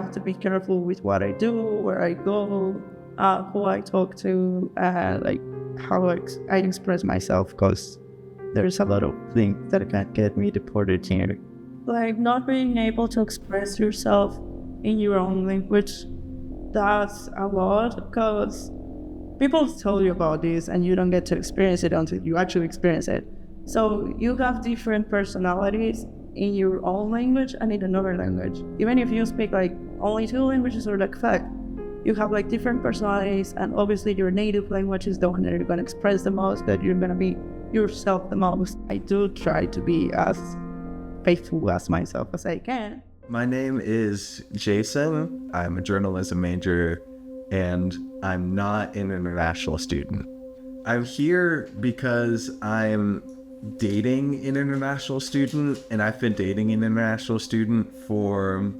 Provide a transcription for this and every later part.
have to be careful with what I do, where I go, who I talk to, like how I express myself, because there's a lot of things that can get me deported here. Like not being able to express yourself in your own language, that's a lot, because people tell you about this and you don't get to experience it until you actually experience it. So you have different personalities in your own language and in another language. Even if you speak like only two languages or like five, you have like different personalities, and obviously your native language is the one that you're going to express the most, that you're going to be yourself the most. I do try to be as faithful as myself as I can. My name is Jason. I'm a journalism major, and I'm not an international student. I'm here because I'm dating an international student, and I've been dating an international student for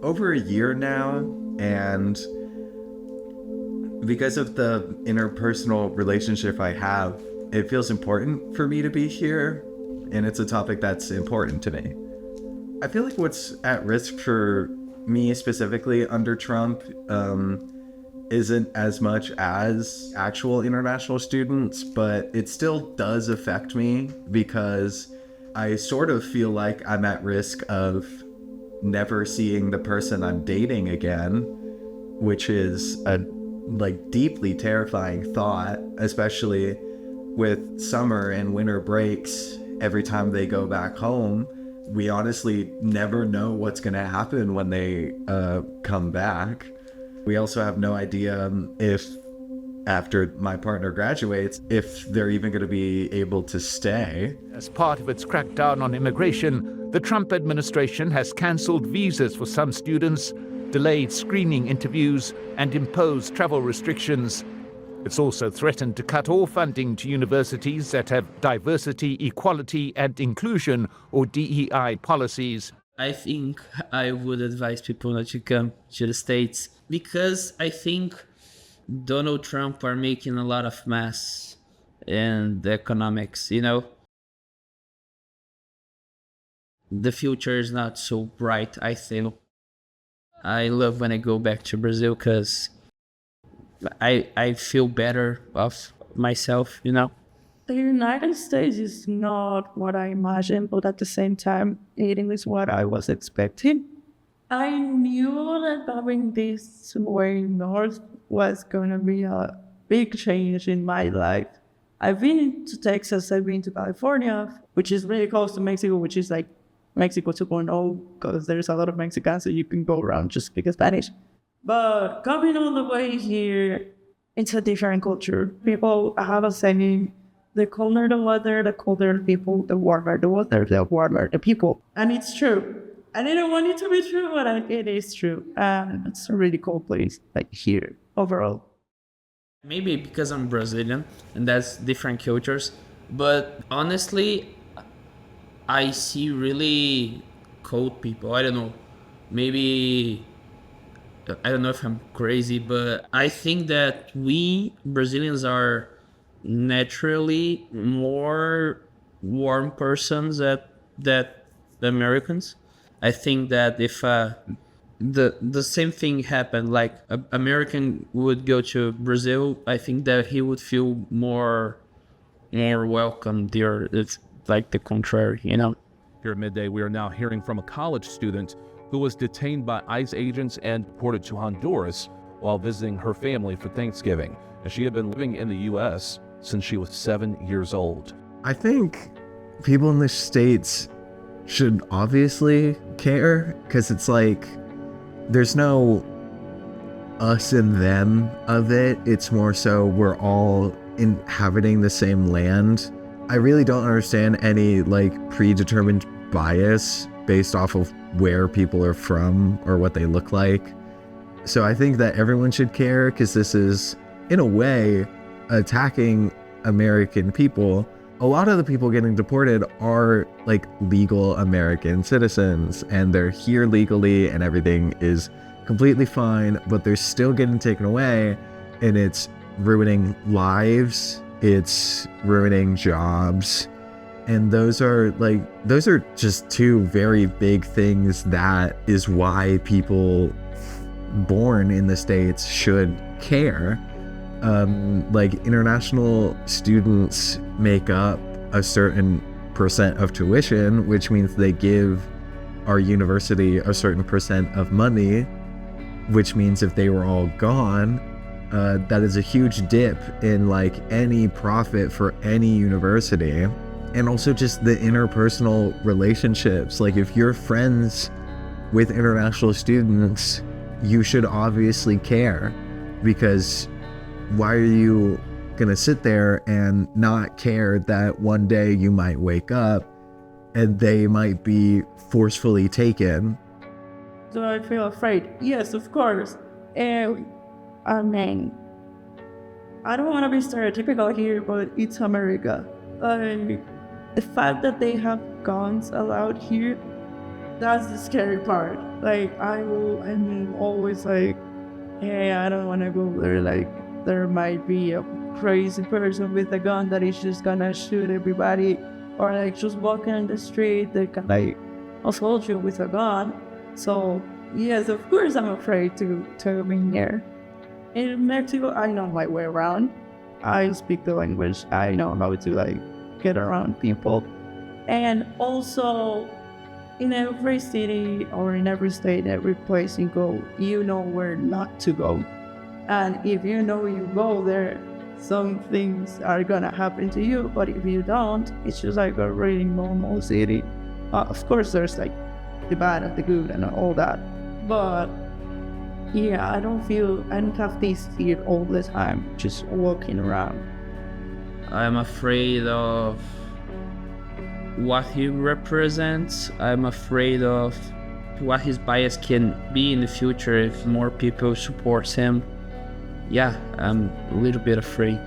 over a year now, and because of the interpersonal relationship I have, it feels important for me to be here, and it's a topic that's important to me. I feel like what's at risk for me specifically under Trump isn't as much as actual international students, but it still does affect me because I sort of feel like I'm at risk of never seeing the person I'm dating again, which is a deeply terrifying thought, especially with summer and winter breaks. Every time they go back home, we honestly never know what's going to happen when they come back. We also have no idea if, after my partner graduates, if they're even going to be able to stay. As part of its crackdown on immigration, the Trump administration has cancelled visas for some students, delayed screening interviews, and imposed travel restrictions. It's also threatened to cut all funding to universities that have diversity, equality, and inclusion, or DEI, policies. I think I would advise people not to come to the States because I think Donald Trump are making a lot of mess in the economics, The future is not so bright, I feel. I love when I go back to Brazil because I feel better of myself, The United States is not what I imagined, but at the same time, it is what I was expecting. I knew that going this way north was going to be a big change in my life. I've been to Texas, I've been to California, which is really close to Mexico, which is like Mexico 2.0, because there's a lot of Mexicans, so you can go around just speak Spanish. But coming all the way here, it's a different culture. People have a saying, the colder the weather, the colder the people, the warmer the weather, the warmer the people. And it's true. And I don't want it to be true, but it is true. And it's a really cool place, like here, overall. Maybe because I'm Brazilian and that's different cultures. But honestly, I see really cold people. I don't know. Maybe, I don't know if I'm crazy, but I think that we Brazilians are naturally more warm persons that the Americans. I think that if the same thing happened, like an American would go to Brazil, I think that he would feel more welcome there. It's like the contrary, Here at Midday, we are now hearing from a college student who was detained by ICE agents and deported to Honduras while visiting her family for Thanksgiving. And she had been living in the U.S. since she was 7 years old. I think people in the States should obviously care, because it's like there's no us and them of it. It's more so we're all inhabiting the same land. I really don't understand any predetermined bias based off of where people are from or what they look like. So I think that everyone should care, because this is, in a way, attacking American people. A lot of the people getting deported are legal American citizens, and they're here legally and everything is completely fine, but they're still getting taken away, and it's ruining lives, it's ruining jobs, And those are just two very big things. That is why people born in the States should care. Like, international students make up a certain percent of tuition, which means they give our university a certain percent of money, which means if they were all gone, that is a huge dip in like any profit for any university. And also just the interpersonal relationships. Like, if you're friends with international students, you should obviously care, because why are you gonna sit there and not care that one day you might wake up and they might be forcefully taken? Do I feel afraid? Yes, of course. And I mean, I don't want to be stereotypical here, but it's America. The fact that they have guns allowed here, that's the scary part. Like, I'm always like, hey, I don't want to go there. Like, there might be a crazy person with a gun that is just gonna shoot everybody, or like just walking on the street, they can like assault you with a gun. So yes, of course I'm afraid to be here. In Mexico, I know my way around. I speak the language. I know how to like get around people. And also, in every city or in every state, every place you go, you know where not to go. And if you know you go there, some things are gonna happen to you. But if you don't, it's just like a really normal city. Of course, there's like the bad and the good and all that. But yeah, I don't have this fear all the time just walking around. I'm afraid of what he represents. I'm afraid of what his bias can be in the future if more people support him. Yeah, I'm a little bit afraid.